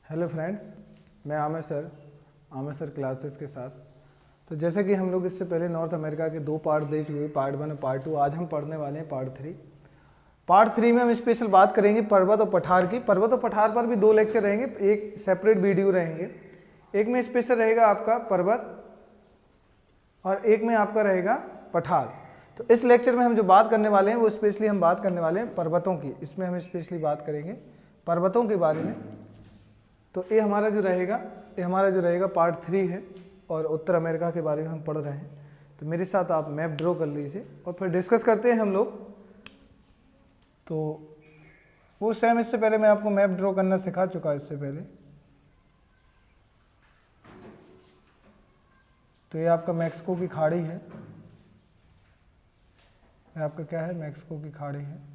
Hello friends, मैं Aamir sir classes के साथ। तो जैसे कि हम लोग इससे पहले नॉर्थ अमेरिका के 2 पार्ट दे चुके, पार्ट 1 और पार्ट 2। आज हम पढ़ने वाले हैं पार्ट 3। पार्ट 3 में हम स्पेशल बात करेंगे पर्वत और पठार की। पर्वत और पठार पर भी 2 लेक्चर रहेंगे, एक सेपरेट वीडियो रहेंगे। एक में स्पेशल रहेगा आपका पर्वत और एक में आपका रहेगा पठार। तो इस लेक्चर में हम जो बात करने वाले हैं वो स्पेशली हम बात करने वाले हैं पर्वतों की। इसमें हम स्पेशली बात करेंगे पर्वतों के बारे में। तो ये हमारा जो रहेगा पार्ट 3 है और उत्तर अमेरिका के बारे में हम पढ़ रहे हैं। तो मेरे साथ आप मैप ड्रॉ कर लीजिए और फिर डिस्कस करते हैं हम लोग। तो वो सेम, इससे पहले मैं आपको मैप ड्रॉ करना सिखा चुका इससे पहले। तो ये आपका मैक्सिको की खाड़ी है। ये आपका क्या है? मैक्सिको की खाड़ी है।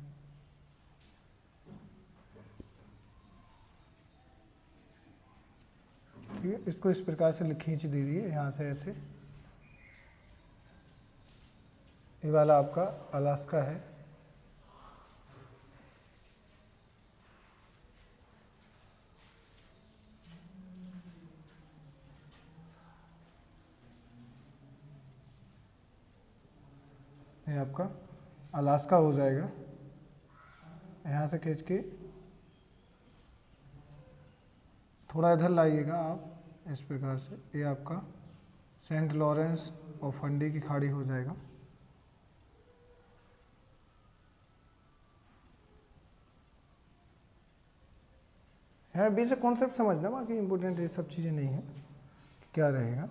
ठीक है, इसको इस प्रकार से खींच दीजिए यहाँ से ऐसे। ये वाला आपका अलास्का है। ये आपका अलास्का हो जाएगा। यहाँ से खींच के थोड़ा इधर लाइएगा आप इस प्रकार से। ये आपका सेंट लॉरेंस और फंडी की खाड़ी हो जाएगा। है बेसिक कॉन्सेप्ट समझना, बाकी इंपॉर्टेंट ये सब चीज़ें नहीं है। क्या रहेगा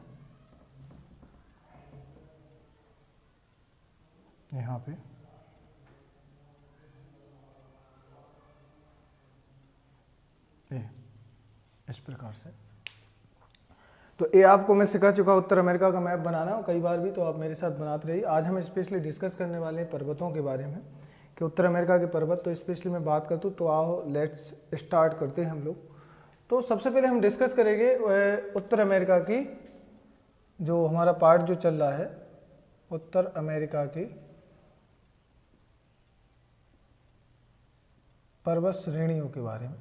यहाँ पे? ये इस प्रकार से। तो ये आपको मैं सिखा चुका उत्तर अमेरिका का मैप बनाना कई बार भी, तो आप मेरे साथ बनाते रहिए। आज हम स्पेशली डिस्कस करने वाले हैं पर्वतों के बारे में कि उत्तर अमेरिका के पर्वत। तो स्पेशली मैं बात करता हूँ, तो आओ लेट्स स्टार्ट करते हैं हम लोग। तो सबसे पहले हम डिस्कस करेंगे उत्तर अमेरिका की, जो हमारा पार्ट जो चल रहा है उत्तर अमेरिका की पर्वत श्रेणियों के बारे में।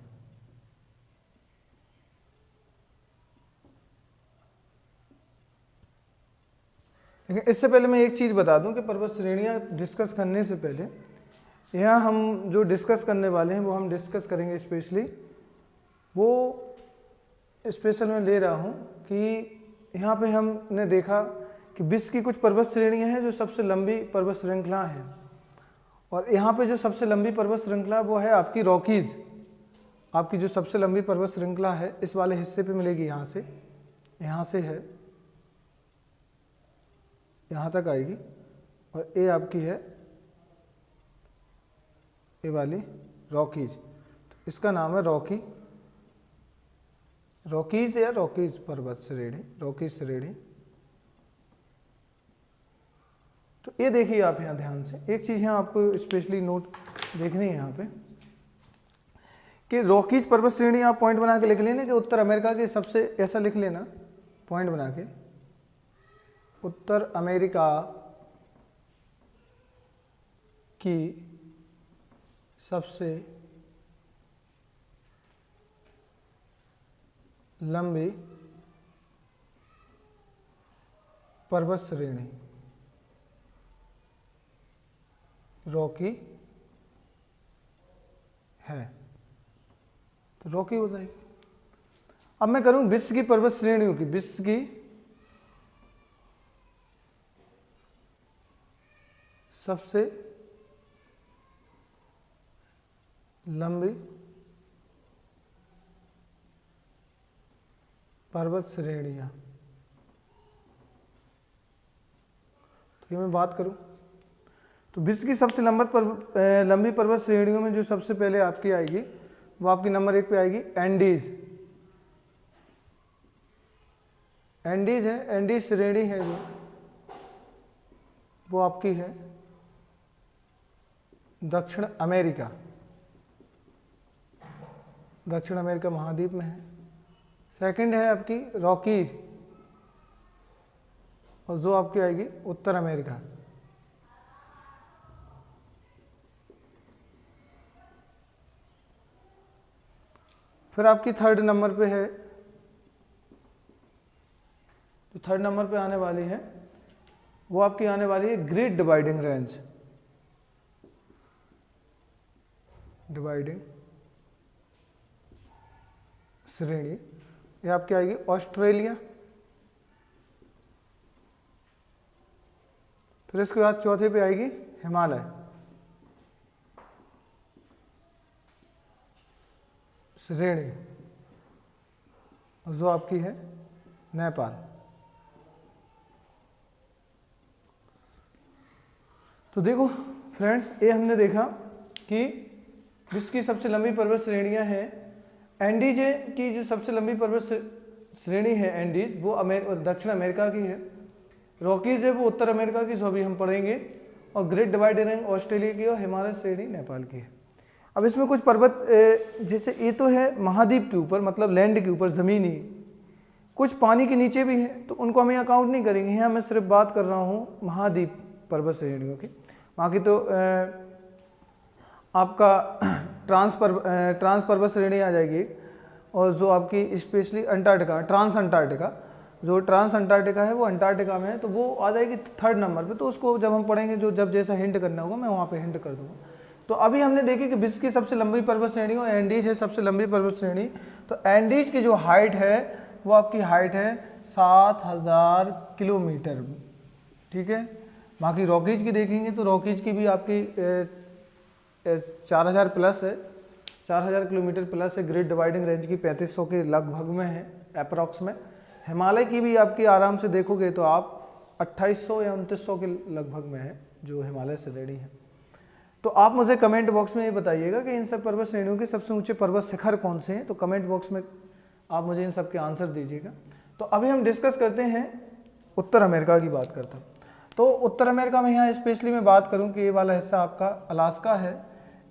लेकिन इससे पहले मैं एक चीज़ बता दूं कि पर्वत श्रेणियां डिस्कस करने से पहले यहाँ हम जो डिस्कस करने वाले हैं वो हम डिस्कस करेंगे स्पेशली, वो स्पेशल मैं ले रहा हूँ कि यहाँ पे हमने देखा कि विश्व की कुछ पर्वत श्रेणियाँ हैं जो सबसे लंबी पर्वत श्रृंखला हैं। और यहाँ पे जो सबसे लंबी पर्वत श्रृंखला वो है आपकी रॉकीज़। आपकी जो सबसे लंबी पर्वत श्रृंखला है इस वाले हिस्से पे मिलेगी। यहाँ से है, यहाँ तक आएगी। और ये आपकी है ये वाली रॉकीज। तो इसका नाम है रॉकीज या रॉकीज पर्वत श्रेणी, रॉकीज श्रेणी। तो ये देखिए आप यहाँ ध्यान से, एक चीज़ यहाँ आपको स्पेशली नोट देखनी है यहाँ पे कि रॉकीज पर्वत श्रेणी आप पॉइंट बना के लिख लेना कि उत्तर अमेरिका की सबसे, ऐसा लिख लेना पॉइंट बना के, उत्तर अमेरिका की सबसे लंबी पर्वत श्रेणी रॉकी है। तो रॉकी हो जाएगी। अब मैं करूं विश्व की पर्वत श्रेणियों की, विश्व की सबसे लंबी पर्वत श्रेणियां। तो ये मैं बात करूं तो विश्व की सबसे लंबी पर्वत श्रेणियों में जो सबसे पहले आपकी आएगी वो आपकी नंबर 1 पे आएगी एंडीज। एंडीज है, एंडीज श्रेणी है जो वो आपकी है दक्षिण अमेरिका महाद्वीप में है। सेकंड है आपकी रॉकीज, और जो आपकी आएगी उत्तर अमेरिका। फिर आपकी थर्ड नंबर पे है, तो थर्ड नंबर पे आने वाली है वो आपकी आने वाली है ग्रेट डिवाइडिंग रेंज, डिवाइडिंग श्रेणी, ये आपकी आएगी ऑस्ट्रेलिया। फिर इसके बाद चौथे पे आएगी हिमालय, श्रेणी, जो आपकी है नेपाल। तो देखो फ्रेंड्स, ये हमने देखा कि विश्व की सबसे लंबी पर्वत श्रेणियां हैं। एंडीज की जो सबसे लंबी पर्वत श्रेणी है एंडीज, वो दक्षिण अमेरिका की है। रॉकीज है वो उत्तर अमेरिका की, जो अभी हम पढ़ेंगे। और ग्रेट डिवाइडर रेंज ऑस्ट्रेलिया की, और हिमालय श्रेणी नेपाल की है। अब इसमें कुछ पर्वत, जैसे ये तो है महाद्वीप के ऊपर, मतलब लैंड के ऊपर, ज़मीनी, कुछ पानी के नीचे भी है, तो उनको हम यहाँ काउंट नहीं करेंगे। यहाँ मैं सिर्फ बात कर रहा हूँ महाद्वीप पर्वत श्रेणियों की। बाकी तो आपका ट्रांस पर्वत श्रेणी आ जाएगी, और जो आपकी स्पेशली अंटार्कटिका, ट्रांस अंटार्कटिका, जो ट्रांस अंटार्कटिका है वो अंटार्कटिका में है, तो वो आ जाएगी थर्ड नंबर पे। तो उसको जब हम पढ़ेंगे, जब जैसा हिंट करना होगा मैं वहाँ पे हिंट कर दूंगा। तो अभी हमने देखी कि विश्व की सबसे लंबी पर्वत श्रेणी और एंडीज है सबसे लंबी पर्वत श्रेणी। तो एंडीज की जो हाइट है वो आपकी हाइट है 7000 किलोमीटर, ठीक है। बाकी रॉकीज की देखेंगे तो रॉकीज की भी आपकी 4000 प्लस है, 4000 किलोमीटर प्लस है। ग्रेट डिवाइडिंग रेंज की 3500 के लगभग में है, अप्रॉक्स में। हिमालय की भी आपकी आराम से देखोगे तो आप 2800 या 2900 के लगभग में है, जो हिमालय श्रेणी है। तो आप मुझे कमेंट बॉक्स में ये बताइएगा कि इन सब पर्वत श्रेणियों के सबसे ऊंचे पर्वत शिखर कौन से हैं। तो कमेंट बॉक्स में आप मुझे इन सब के आंसर दीजिएगा। तो अभी हम डिस्कस करते हैं उत्तर अमेरिका की बात करता हूँ। तो उत्तर अमेरिका में यहाँ स्पेशली मैं बात करूँ कि ये वाला हिस्सा आपका अलास्का है।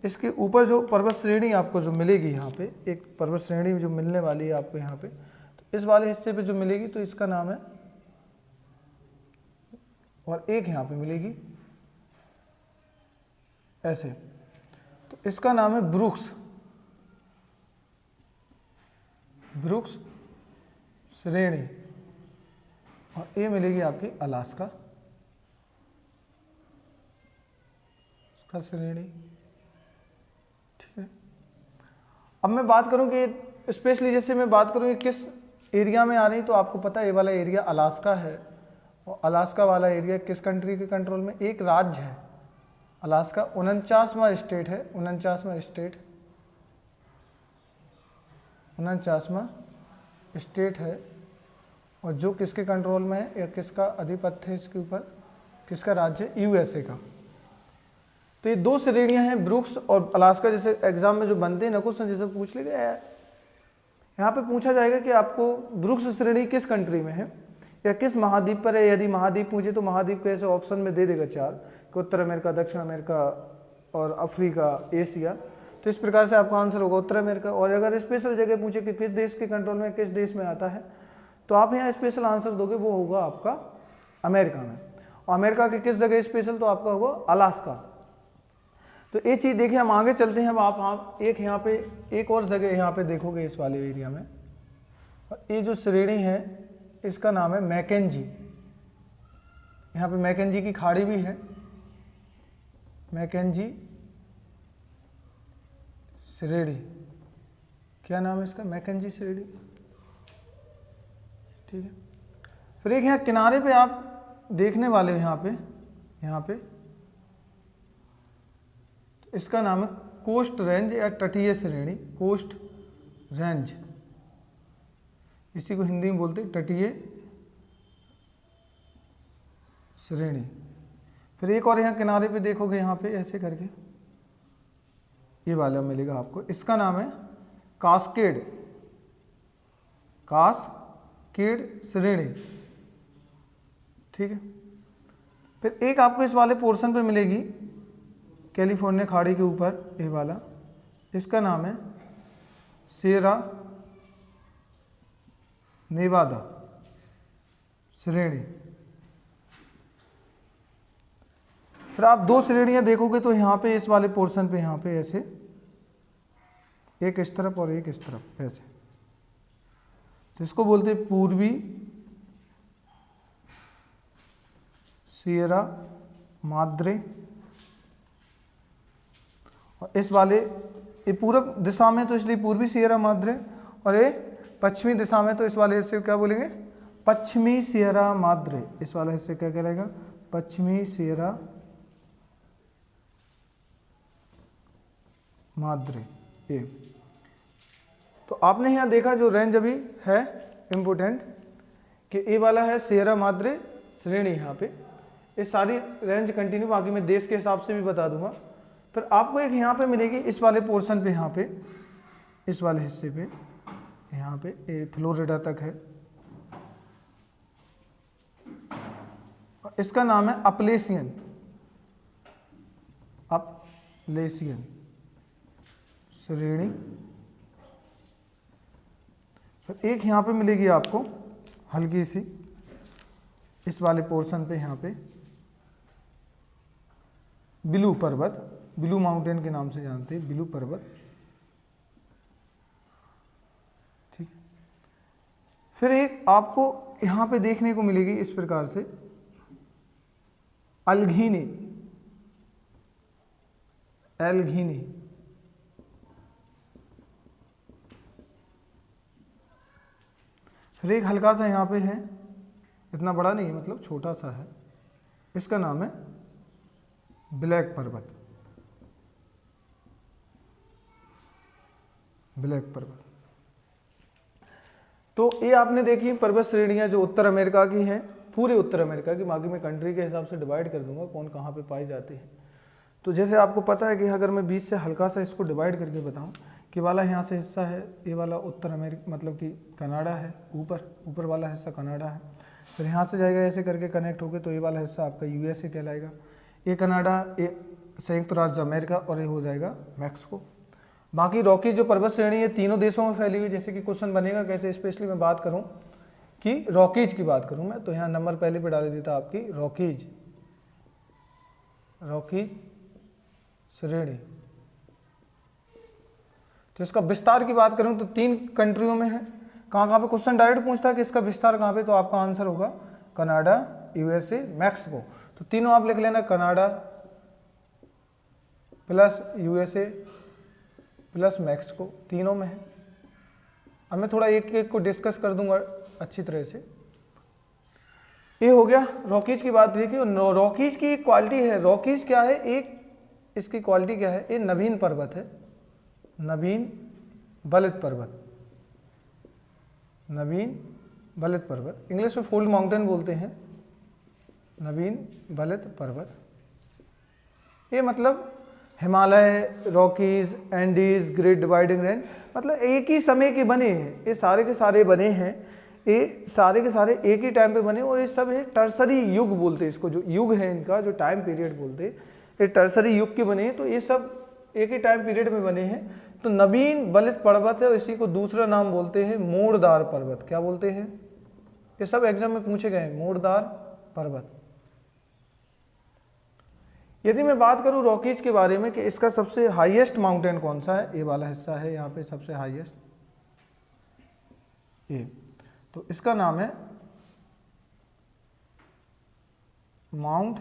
इसके ऊपर जो पर्वत श्रेणी आपको जो मिलेगी, यहाँ पे एक पर्वत श्रेणी जो मिलने वाली है आपको यहाँ पे, तो इस वाले हिस्से पे जो मिलेगी तो इसका नाम है, और एक यहाँ पे मिलेगी ऐसे, तो इसका नाम है ब्रुक्स, ब्रुक्स श्रेणी, और ये मिलेगी आपकी अलास्का, इसका श्रेणी, ठीक है। अब मैं बात करूं कि स्पेशली जैसे मैं बात करूं कि किस एरिया में आ रही, तो आपको पता है ये वाला एरिया अलास्का है, और अलास्का वाला एरिया किस कंट्री के कंट्रोल में, एक राज्य है अलास्का, 49वां स्टेट है, 49वां स्टेट, 49वां स्टेट है, और जो किसके कंट्रोल में है या किसका आधिपत्य है इसके ऊपर, किसका राज्य है, यूएसए का। तो ये दो श्रेणियां हैं, ब्रुक्स और अलास्का। जैसे एग्जाम में जो बनते हैं ना क्वेश्चन, जैसे पूछ लेंगे, यहाँ पे पूछा जाएगा कि आपको ब्रुक्स श्रेणी किस कंट्री में है या किस महाद्वीप पर है। यदि महाद्वीप पूछे तो महाद्वीप के ऐसे ऑप्शन में दे देगा 4 कि उत्तर अमेरिका, दक्षिण अमेरिका और अफ्रीका, एशिया। तो इस प्रकार से आपका आंसर होगा उत्तर अमेरिका। और अगर स्पेशल जगह पूछे कि किस देश के कंट्रोल में, किस देश में आता है, तो आप यहाँ स्पेशल आंसर दोगे, वो होगा आपका अमेरिका में। और अमेरिका की किस जगह स्पेशल, तो आपका होगा अलास्का। तो ये चीज़ देखिए, हम आगे चलते हैं। अब आप एक यहाँ पे एक और जगह यहाँ पे देखोगे इस वाले एरिया में, और ये जो श्रेणी है इसका नाम है मैकेंजी। यहाँ पे मैकेंजी की खाड़ी भी है, मैकेंजी श्रेणी, क्या नाम है इसका, मैकेंजी श्रेणी, ठीक है। फिर एक यहाँ किनारे पे आप देखने वाले हो, यहाँ पे इसका नाम है कोस्ट रेंज या तटीय श्रेणी, कोस्ट रेंज, इसी को हिंदी में बोलते हैं तटीय श्रेणी। फिर एक और यहाँ किनारे पे देखोगे, यहाँ पे ऐसे करके ये वाला मिलेगा आपको, इसका नाम है कास्केड, कास्केड श्रेणी, ठीक है। फिर एक आपको इस वाले पोर्शन पे मिलेगी कैलिफोर्निया खाड़ी के ऊपर, ये वाला, इसका नाम है सेरा नेवादा श्रेणी। फिर आप दो श्रेणियां देखोगे तो यहाँ पे इस वाले पोर्शन पे, यहाँ पे ऐसे एक इस तरफ और एक इस तरफ ऐसे, तो इसको बोलते हैं पूर्वी सियरा माद्रे। और इस वाले ये पूरब दिशा में तो इसलिए पूर्वी सियरा माद्रे, और ये पश्चिमी दिशा में तो इस वाले हिस्से को क्या बोलेंगे, पश्चिमी सियरा माद्रे। इस वाले हिस्से क्या कहलाएगा, पश्चिमी सियरा माद्रे। ये तो आपने यहाँ देखा जो रेंज अभी है इम्पोर्टेंट कि ए वाला है सियरा माद्रे श्रेणी। यहाँ पे ये सारी रेंज कंटिन्यू, बाकी मैं देश के हिसाब से भी बता दूंगा। फिर आपको एक यहाँ पे मिलेगी इस वाले पोर्शन पे, यहाँ पे इस वाले हिस्से पे, यहाँ पे ये फ्लोरिडा तक है, इसका नाम है अपलेशियन, अपलेशियन श्रेणी। फिर एक यहाँ पे मिलेगी आपको हल्की सी इस वाले पोर्शन पे, यहाँ पे ब्लू पर्वत, ब्लू माउंटेन के नाम से जानते हैं, ब्लू पर्वत। ठीक है। फिर एक आपको यहाँ पे देखने को मिलेगी इस प्रकार से अल्घीनी, एल्घीनी। फिर एक हल्का सा यहाँ पे है, इतना बड़ा नहीं है, मतलब छोटा सा है, इसका नाम है ब्लैक पर्वत, ब्लैक पर्वत। तो ये आपने देखी पर्वत श्रेणियां जो उत्तर अमेरिका की हैं, पूरे उत्तर अमेरिका की, बाकी मैं कंट्री के हिसाब से डिवाइड कर दूंगा कौन कहाँ पे पाई जाती है। तो जैसे आपको पता है कि अगर मैं बीच से हल्का सा इसको डिवाइड करके बताऊं कि वाला यहाँ से हिस्सा है, ये वाला उत्तर अमेरिका मतलब कि कनाडा है, ऊपर वाला हिस्सा कनाडा है। फिर यहाँ से जाएगा ऐसे करके कनेक्ट होके, तो ये वाला हिस्सा आपका यूएसए कहलाएगा, ये कनाडा, ये संयुक्त राज्य अमेरिका, और ये हो जाएगा मैक्सिको। बाकी रॉकीज जो पर्वत श्रेणी है तीनों देशों में फैली हुई। जैसे कि क्वेश्चन बनेगा कैसे, स्पेशली मैं बात करूं कि रॉकीज की बात करूं मैं, तो यहाँ नंबर पहले पे डाल देता आपकी रॉकीज, रॉकीज श्रेणी। तो इसका विस्तार की बात करूं तो 3 कंट्रियों में है। कहाँ पे क्वेश्चन डायरेक्ट पूछता है कि इसका विस्तार कहाँ पे, तो आपका आंसर होगा कनाडा, यूएसए, मैक्सिको। तो तीनों आप लिख लेना, Canada plus USA plus Mexico, तीनों में है। अब मैं थोड़ा एक एक को डिस्कस कर दूंगा अच्छी तरह से। ये हो गया रॉकीज की बात, देखिए रॉकीज की एक क्वालिटी है। रॉकीज क्या है, एक इसकी क्वालिटी क्या है, ये नवीन पर्वत है, नवीन बलित पर्वत, नवीन बलित पर्वत, इंग्लिश में फोल्ड माउंटेन बोलते हैं, नवीन बलित पर्वत। ये मतलब Himalaya, Rockies, Andes, great dividing range, मतलब एक ही समय के बने हैं। ये सारे के सारे बने हैं, ये सारे के सारे एक ही टाइम पे बने, और ये सब है टर्सरी युग बोलते हैं इसको, जो युग है इनका, जो टाइम पीरियड बोलते हैं, ये टर्सरी युग के बने हैं। तो ये सब एक ही टाइम पीरियड में बने हैं। तो नवीन बलित पर्वत है, और इसी को दूसरा नाम बोलते हैं मोड़दार पर्वत। क्या बोलते हैं, ये सब एग्जाम में पूछे गए हैं, मोड़दार पर्वत। यदि मैं बात करूं रॉकीज के बारे में कि इसका सबसे हाईएस्ट माउंटेन कौन सा है, ये वाला हिस्सा है यहाँ पे सबसे हाईएस्ट, ये, तो इसका नाम है माउंट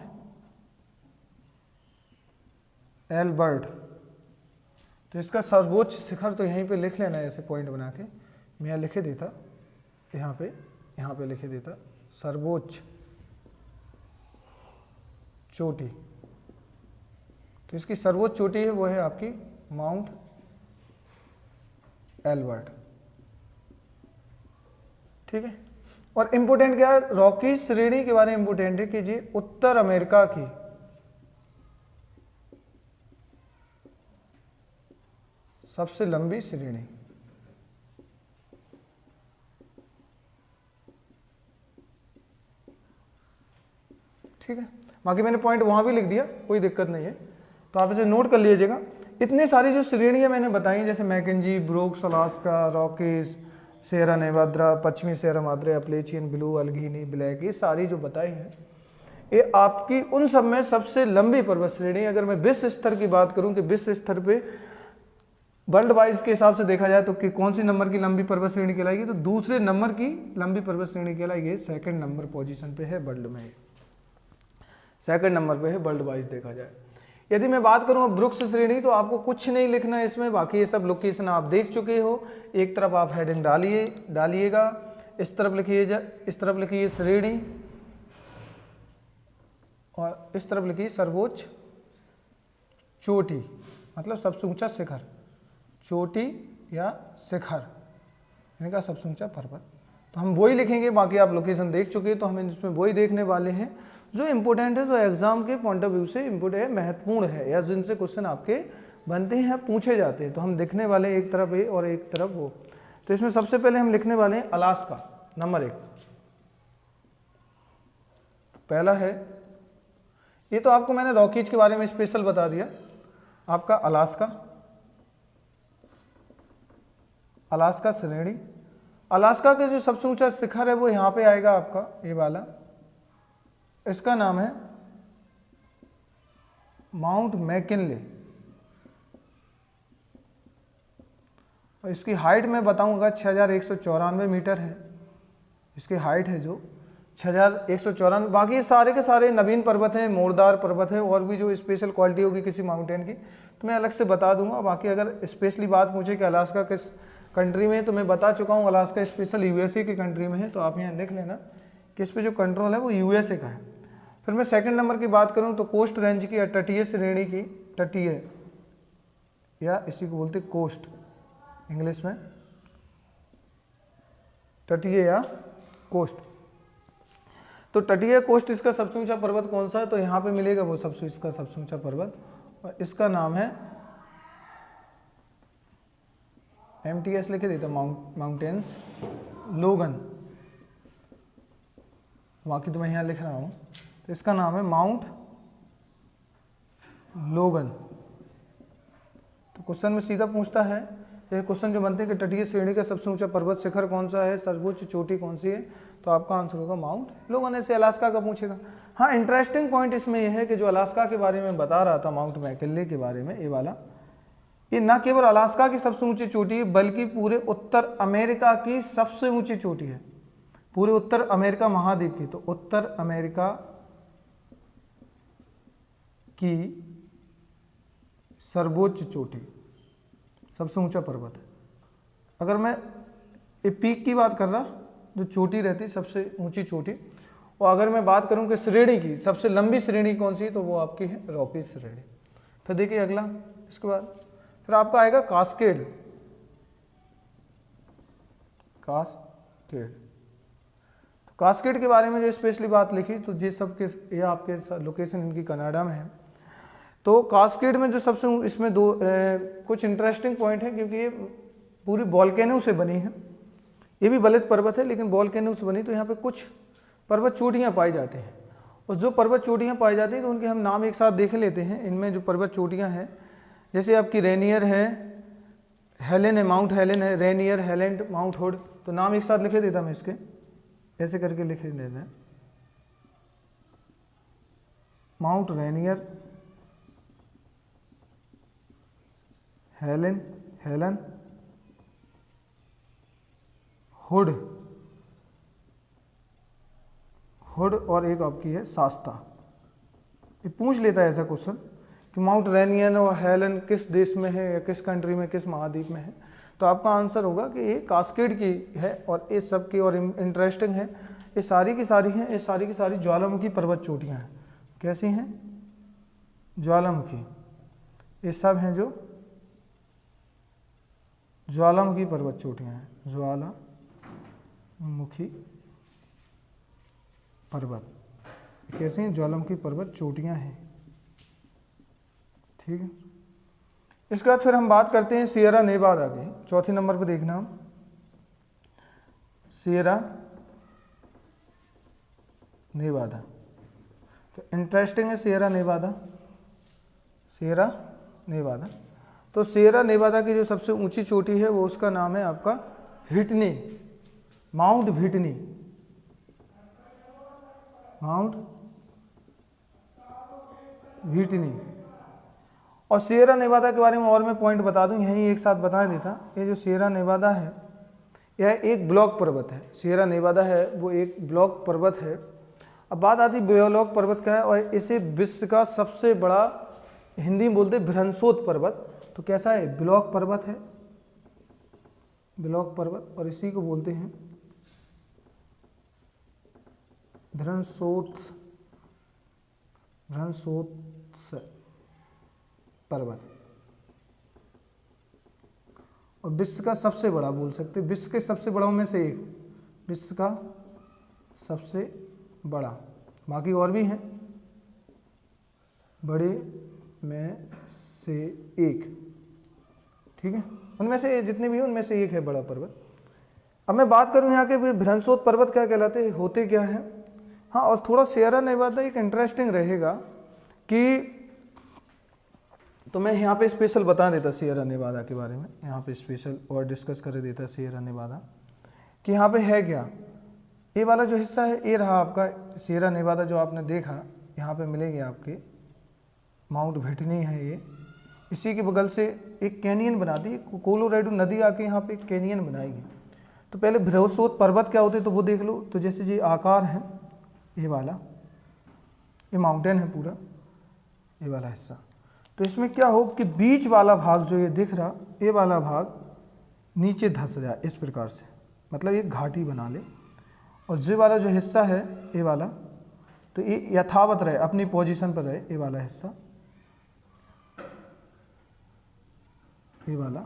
एल्बर्ट। तो इसका सर्वोच्च शिखर तो यहीं पे लिख लेना है, ऐसे पॉइंट बना के मैं यहाँ लिखे देता, यहाँ पे लिखे देता सर्वोच्च चोटी। तो इसकी सर्वोच्च चोटी है वो है आपकी माउंट एल्बर्ट। ठीक है। और इंपोर्टेंट क्या है, रॉकी श्रेणी के बारे में इंपोर्टेंट है कि जी उत्तर अमेरिका की सबसे लंबी श्रेणी। ठीक है, बाकी मैंने पॉइंट वहां भी लिख दिया, कोई दिक्कत नहीं है, तो आप इसे नोट कर लीजिएगा। इतनी सारी जो श्रेणियां मैंने बताई जैसे Mackenzie, Brooks, Alaska, Rockies, Sierra Nevada, पश्चिमी Sierra Madre, Appalachian, Blue, Allegheny, Black, ये सारी जो बताई हैं ये आपकी उन सब में सबसे लंबी पर्वत श्रेणी। अगर मैं विश्व स्तर की बात करूं कि विश्व स्तर पे वर्ल्ड वाइज के हिसाब से देखा जाए तो कि कौन सी नंबर की लंबी पर्वत श्रेणी कहलाएगी, तो दूसरे नंबर की लंबी पर्वत श्रेणी कहलाएगी, सेकंड नंबर पोजीशन पे है वर्ल्ड में, सेकंड नंबर पे है वर्ल्ड वाइज देखा जाए। यदि मैं बात करूं अब वृक्ष श्रेणी, तो आपको कुछ नहीं लिखना है इसमें, बाकी ये सब लोकेशन आप देख चुके हो। एक तरफ आप हेडिंग डालिएगा, इस तरफ लिखिए श्रेणी, और इस तरफ लिखिए सर्वोच्च चोटी, मतलब सबसे ऊंचा शिखर, चोटी या शिखर, इनका सबसे ऊंचा पर्वत। तो हम वही लिखेंगे, बाकी आप लोकेशन देख चुके हैं, तो हम इसमें वही देखने वाले हैं जो इम्पोर्टेंट है, जो एग्जाम के पॉइंट ऑफ व्यू से इम्पोर्टेंट है, महत्वपूर्ण है, या जिनसे क्वेश्चन आपके बनते हैं, पूछे जाते हैं। तो हम देखने वाले एक तरफ ए और एक तरफ वो। तो इसमें सबसे पहले हम लिखने वाले हैं अलास्का, नंबर 1। पहला है, ये तो आपको मैंने रॉकीज के बारे में स्पेशल बता दिया, आपका अलास्का श्रेणी। अलास्का के जो सबसे ऊंचा शिखर है वो यहाँ पे आएगा आपका, ये वाला, इसका नाम है माउंट मैकिनले। और इसकी हाइट मैं बताऊंगा 6194 मीटर है, इसकी हाइट है जो 6194। बाकी सारे के सारे नवीन पर्वत हैं, मोरदार पर्वत है, और भी जो स्पेशल क्वालिटी होगी किसी माउंटेन की तो मैं अलग से बता दूंगा। बाकी अगर स्पेशली बात पूछे कि अलास्का किस कंट्री में है, तो मैं बता चुका हूँ, अलास्का स्पेशल यूएसए की कंट्री में है। तो आप यहाँ लिख लेना कि इस पर जो कंट्रोल है वो यूएसए का है। फिर मैं सेकंड नंबर की बात करूँ तो कोस्ट रेंज की, तटीय श्रेणी की, तटीय या इसी को बोलते कोस्ट इंग्लिश में, तटीय या कोस्ट। तो तटीय कोस्ट इसका सबसे ऊंचा पर्वत कौन सा है, तो यहाँ पे मिलेगा वो इसका सबसे ऊंचा पर्वत, और इसका नाम है MTS लिखे देता, माउंटेन्स लोगन, बाकी तो मैं यहाँ लिख रहा हूँ। तो इसका नाम है माउंट लोगन। तो क्वेश्चन में सीधा पूछता है, ये क्वेश्चन जो बनते हैं कि तटीय श्रेणी का सबसे ऊंचा पर्वत शिखर कौन सा है, सर्वोच्च चोटी कौन सी है, तो आपका आंसर होगा माउंट लोगन। ऐसे अलास्का का पूछेगा। हाँ, इंटरेस्टिंग पॉइंट इसमें यह है कि जो अलास्का के बारे में बता रहा था, माउंट मैकिनले के बारे में, ये वाला, ये न केवल अलास्का की सबसे ऊंची चोटी है, बल्कि पूरे उत्तर अमेरिका की सबसे ऊंची चोटी है, पूरे उत्तर अमेरिका महाद्वीप की। तो उत्तर अमेरिका की सर्वोच्च चोटी, सबसे ऊंचा पर्वत है। अगर मैं पीक की बात कर रहा, जो चोटी रहती सबसे ऊंची चोटी, और अगर मैं बात करूं कि श्रेणी की सबसे लंबी श्रेणी कौन सी, तो वो आपकी है रॉकी श्रेणी। फिर देखिए अगला, इसके बाद फिर आपका आएगा कास्केड। तो कास्केड के बारे में जो स्पेशली बात लिखी, तो ये सब के, ये आपके लोकेशन इनकी कनाडा में है। तो कास्केड में जो सबसे, इसमें कुछ इंटरेस्टिंग पॉइंट है, क्योंकि ये पूरी वॉल्केनो से बनी है, ये भी बलित पर्वत है लेकिन वॉल्केनो से बनी। तो यहाँ पे कुछ पर्वत चोटियाँ पाई जाती हैं, और जो पर्वत चोटियाँ पाई जाती हैं तो उनके हम नाम एक साथ देख लेते हैं। इनमें जो पर्वत चोटियाँ हैं, जैसे आपकी रेनियर है, हेलेन है, माउंट हेलेन है, रेनियर, हेलेंड, माउंट हुड। तो नाम एक साथ लिखे देता मैं इसके, ऐसे करके लिखे देना है, माउंट रेनियर, हेलन, हुड, और एक आपकी है शास्ता। ये पूछ लेता है ऐसा क्वेश्चन कि माउंट रेनियर और हेलन किस देश में है, या किस कंट्री में, किस महाद्वीप में है। तो आपका आंसर होगा कि ये कास्केड की है, और ये सब की और इंटरेस्टिंग है, ये सारी की सारी हैं, ये सारी की सारी ज्वालामुखी पर्वत चोटियाँ हैं। कैसी हैं? ज्वालामुखी। ये सब हैं जो ज्वालामुखी पर्वत चोटियाँ हैं, ज्वालामुखी पर्वत। कैसे हैं? ज्वालामुखी पर्वत चोटियाँ हैं, ठीक है। इसके बाद फिर हम बात करते हैं सियरा नेवादा की, चौथी नंबर पे देखना हम, सियरा नेवादा। तो इंटरेस्टिंग है सियरा नेवादा, तो सियरा नेवादा की जो सबसे ऊंची चोटी है वो, उसका नाम है आपका व्हिटनी, माउंट व्हिटनी, और सियरा नेवादा के बारे में और मैं पॉइंट बता दूं, यहीं एक साथ बता देता। ये जो सियरा नेवादा है यह एक ब्लॉक पर्वत है। सियरा नेवादा है वो एक ब्लॉक पर्वत है। अब बात आती ब्लॉक पर्वत का है, और इसे विश्व का सबसे बड़ा, हिंदी में बोलते भ्रंशोत पर्वत। तो कैसा है, ब्लॉक पर्वत है, ब्लॉक पर्वत, और इसी को बोलते हैं भ्रंशोत पर्वत। और विश्व का सबसे बड़ा बोल सकते, विश्व के सबसे बड़ों में से एक, विश्व का सबसे बड़ा, बाकी और भी हैं, बड़े में से एक, ठीक है, उनमें से जितने भी हैं उनमें से एक है बड़ा पर्वत। अब मैं बात करूं यहाँ के भ्रंशोत पर्वत क्या कहलाते हैं, होते क्या हैं। हाँ, और थोड़ा सियरा नेवादा एक इंटरेस्टिंग रहेगा कि, तो मैं यहाँ पे स्पेशल बता देता सियरा नेवादा के बारे में, यहाँ पे स्पेशल और डिस्कस कर देता सियरा नेवादा कि यहाँ पे है क्या। ये वाला जो हिस्सा है ये रहा आपका सियरा नेवादा, जो आपने देखा यहाँ पे मिलेंगे आपके माउंट व्हिटनी है ये। इसी के बगल से एक कैनियन बनाती है, कोलोराडो नदी आके यहाँ पे एक कैनियन बनाएगी। तो पहले भ्रंशोत पर्वत क्या होते तो वो देख लो। तो जैसे ये आकार है, ये वाला, ये माउंटेन है पूरा, ये वाला हिस्सा। तो इसमें क्या हो कि बीच वाला भाग जो ये दिख रहा, ये वाला भाग नीचे धंस जाए इस प्रकार से, मतलब एक घाटी बना ले। और ये वाला जो हिस्सा है ये वाला, तो ये यथावत रहे, अपनी पोजीशन पर रहे, ये वाला हिस्सा, ये वाला,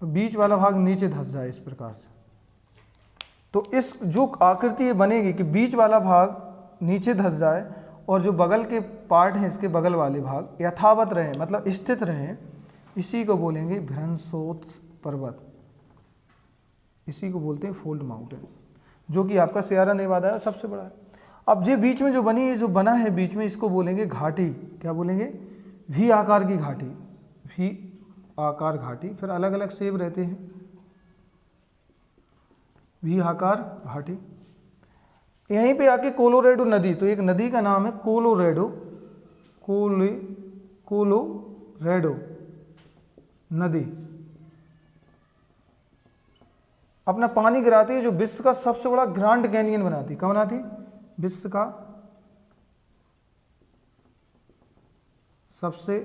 बीच वाला भाग नीचे धंस जाए इस प्रकार से। तो इस जो आकृति बनेगी कि बीच वाला भाग नीचे धंस जाए और जो बगल के पार्ट हैं इसके बगल वाले भाग यथावत रहे, मतलब स्थित रहे, इसी को बोलेंगे भ्रंशोत पर्वत। इसी को बोलते हैं फोल्ड माउंटेन, जो कि आपका सियरा नेवादा है, सबसे बड़ा है। अब ये बीच में जो बनी है, जो बना है बीच में, इसको बोलेंगे घाटी। क्या बोलेंगे, वी आकार की घाटी, वी आकार घाटी। फिर अलग अलग शेप रहते हैं, वी आकार घाटी। यहीं पे आके कोलोराडो नदी, तो एक नदी का नाम है कोलोराडो, कोलोराडो नदी अपना पानी गिराती है, जो विश्व का सबसे बड़ा ग्रैंड कैनियन बनाती है। कब बनाती, विश्व का सबसे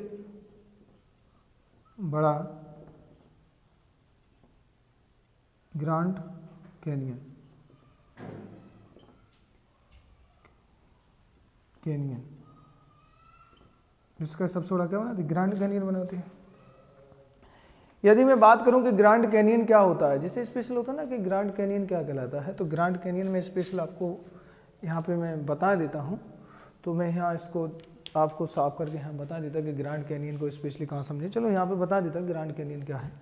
बड़ा ग्रैंड कैनियन, इसका सबसे बड़ा क्या बनाती है, ग्रैंड कैनियन बनाती है। यदि मैं बात करूं कि ग्रैंड कैनियन क्या होता है, जैसे स्पेशल होता है ना कि ग्रैंड कैनियन क्या कहलाता है, तो ग्रैंड कैनियन में स्पेशल आपको यहाँ पे मैं बता देता हूँ। तो मैं यहाँ इसको आपको साफ करके यहाँ बता देता कि ग्रैंड कैनियन को स्पेशली कहाँ समझे। चलो यहाँ पे बता देता ग्रैंड कैनियन क्या है।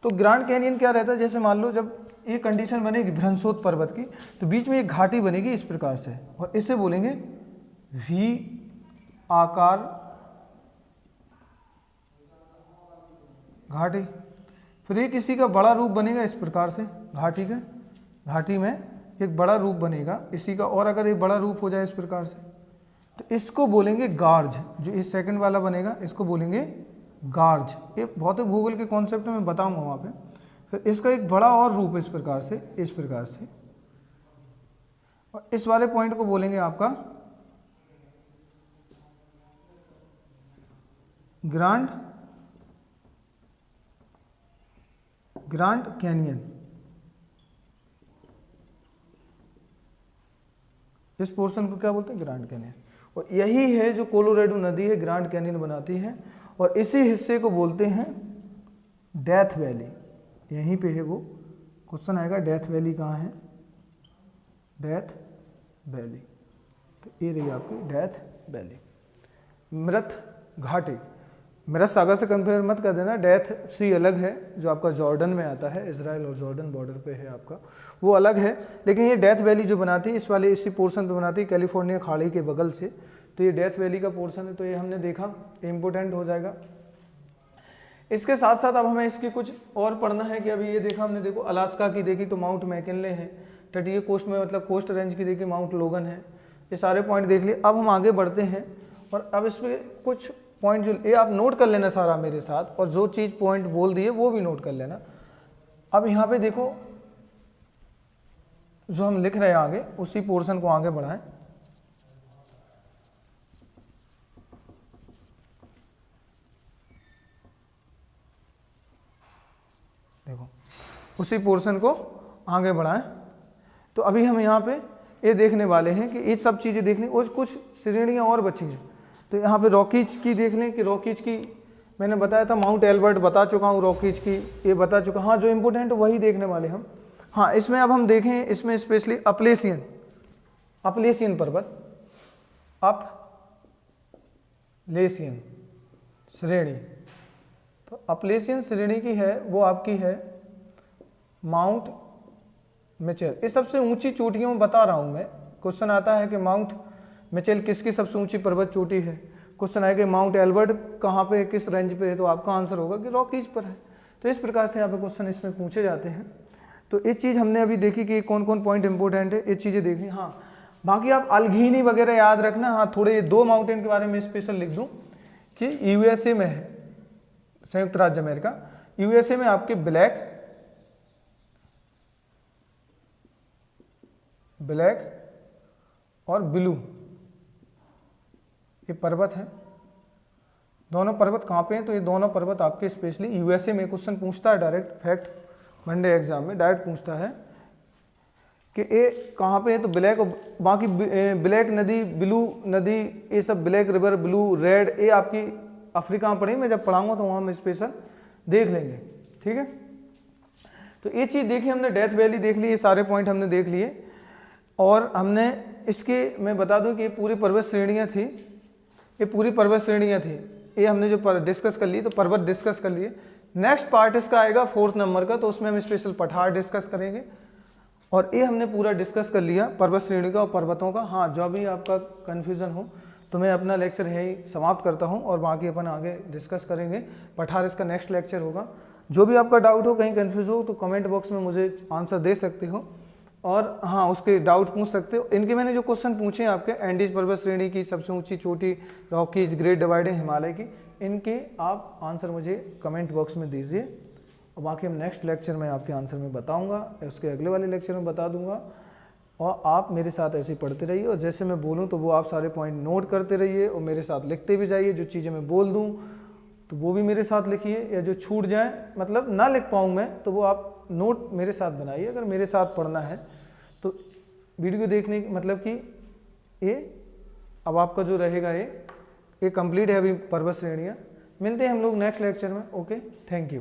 तो ग्रैंड कैनियन क्या रहता है, जैसे मान लो जब ये कंडीशन बनेगी भ्रंशोत पर्वत की, तो बीच में एक घाटी बनेगी इस प्रकार से, और इसे बोलेंगे वी आकार घाटी। फिर ये किसी का बड़ा रूप बनेगा इस प्रकार से, घाटी का, घाटी में एक बड़ा रूप बनेगा इसी का, और अगर ये बड़ा रूप हो जाए इस प्रकार से तो इसको बोलेंगे गार्ज। जो इस सेकंड वाला बनेगा इसको बोलेंगे गार्ज। ये भौतिक भूगोल के कॉन्सेप्ट में बताऊंगा वहाँ पे। फिर इसका एक बड़ा और रूप इस प्रकार से, इस प्रकार से, और इस वाले पॉइंट को बोलेंगे आपका ग्रैंड कैनियन। इस पोर्शन को क्या बोलते हैं, ग्रैंड कैनियन। और यही है जो कोलोराडो नदी है ग्रैंड कैनियन बनाती है, और इसी हिस्से को बोलते हैं डेथ वैली। यहीं पे है वो क्वेश्चन आएगा, डेथ वैली कहाँ है, डेथ वैली। तो ये रही आपकी डेथ वैली। मृत घाटी, मृत सागर से कंपेयर मत कर देना, डेथ सी अलग है जो आपका जॉर्डन में आता है, इजराइल और जॉर्डन बॉर्डर पे है आपका, वो अलग है। लेकिन ये डेथ वैली जो बनाती है इस वाले इसी पोर्शन पे बनाती है, कैलिफोर्निया खाड़ी के बगल से। तो ये डेथ वैली का पोर्शन है, तो ये हमने देखा, इम्पोर्टेंट हो जाएगा। इसके साथ साथ अब हमें इसकी कुछ और पढ़ना है कि अभी ये देखा हमने, देखो अलास्का की देखी तो माउंट मैकिनले है, तटीय कोस्ट में मतलब कोस्ट रेंज की देखी माउंट लोगन है, ये सारे पॉइंट देख लिए। अब हम आगे बढ़ते हैं और अब इस पर कुछ पॉइंट जो ये आप नोट कर लेना सारा मेरे साथ, और जो चीज़ पॉइंट बोल दिए वो भी नोट कर लेना। अब यहाँ पे देखो जो हम लिख रहे हैं आगे, उसी पोर्शन को आगे बढ़ाएं। देखो उसी पोर्शन को आगे बढ़ाएं। तो अभी हम यहाँ पे ये देखने वाले हैं कि ये सब चीज़ें देख लें, और कुछ श्रेणियाँ और बची हैं। तो यहाँ पे रॉकीज की देख लें कि रॉकीज की मैंने बताया था, माउंट एल्बर्ट बता चुका हूँ, रॉकीज की ये बता चुका। हाँ, जो इम्पोर्टेंट वही देखने वाले हम। हाँ, इसमें अब हम देखें, इसमें स्पेशली अपलेशियन पर्वत, अपलेशियन श्रेणी। तो अपलेशियन श्रेणी की है वो आपकी है माउंट मिचेल। ये सबसे ऊंची चोटियों में बता रहा हूँ मैं। क्वेश्चन आता है कि माउंट मिचेल किसकी सबसे ऊंची पर्वत चोटी है। क्वेश्चन है कि माउंट एल्बर्ट कहाँ पे है, किस रेंज पे है, तो आपका आंसर होगा कि रॉकीज पर है। तो इस प्रकार से यहाँ पे क्वेश्चन इसमें पूछे जाते हैं। तो ये चीज़ हमने अभी देखी कि कौन कौन पॉइंट इंपॉर्टेंट है, ये चीज़ें देखी। हाँ, बाकी आप अल्घीनी वगैरह याद रखना। हाँ, थोड़े 2 माउंटेन के बारे में स्पेशल लिख दूँ कि यूएसए में है, संयुक्त राज्य अमेरिका। यूएसए में आपके ब्लैक और ब्लू ये पर्वत हैं। दोनों पर्वत कहाँ पे हैं, तो ये दोनों पर्वत आपके स्पेशली यूएसए में। क्वेश्चन पूछता है डायरेक्ट, फैक्ट मंडे एग्जाम में डायरेक्ट पूछता है कि ये कहाँ पे है, तो ब्लैक और बाकी ब्लैक नदी, ब्लू नदी, ये सब ब्लैक रिवर, ब्लू, रेड, ये आपकी अफ्रीका में पढ़ी। मैं जब पढ़ाऊंगा तो वहाँ हम स्पेशल देख लेंगे, ठीक है। तो ये चीज़ देखी हमने, डेथ वैली देख ली, ये सारे पॉइंट हमने देख लिए। और हमने इसके, मैं बता दूं कि ये पूरी पर्वत श्रेणियाँ थी, ये पूरी पर्वत श्रेणियाँ थी, ये हमने जो डिस्कस कर ली, तो पर्वत डिस्कस कर लिए। नेक्स्ट पार्ट इसका आएगा 4th नंबर का, तो उसमें हम स्पेशल पठार डिस्कस करेंगे। और ये हमने पूरा डिस्कस कर लिया पर्वत श्रेणी का और पर्वतों का। हाँ, जो भी आपका कन्फ्यूज़न हो तो मैं अपना लेक्चर यही समाप्त करता हूँ, और बाकी अपन आगे डिस्कस करेंगे। पठार इसका नेक्स्ट लेक्चर होगा। जो भी आपका डाउट हो, कहीं कन्फ्यूज हो, तो कमेंट बॉक्स में मुझे आंसर दे सकते हो, और हाँ उसके डाउट पूछ सकते हो। इनके मैंने जो क्वेश्चन पूछे हैं आपके, एंडीज पर्वत श्रेणी की सबसे ऊंची चोटी, रॉकीज, ग्रेट डिवाइडिंग हिमालय की, इनके आप आंसर मुझे कमेंट बॉक्स में दीजिए, और बाकी हम नेक्स्ट लेक्चर में आपके आंसर में बताऊंगा, उसके अगले वाले लेक्चर में बता दूंगा। और आप मेरे साथ ऐसे ही पढ़ते रहिए, और जैसे मैं बोलूँ तो वो आप सारे पॉइंट नोट करते रहिए, और मेरे साथ लिखते भी जाइए। जो चीज़ें मैं बोल दूँ तो वो भी मेरे साथ लिखिए, या जो छूट जाए, मतलब ना लिख पाऊँ मैं, तो वो आप नोट मेरे साथ बनाइए। अगर मेरे साथ पढ़ना है तो वीडियो देखने मतलब कि ये अब आपका जो रहेगा ये कंप्लीट है अभी पर्वत श्रेणियाँ। मिलते हैं हम लोग नेक्स्ट लेक्चर में। Okay, thank you.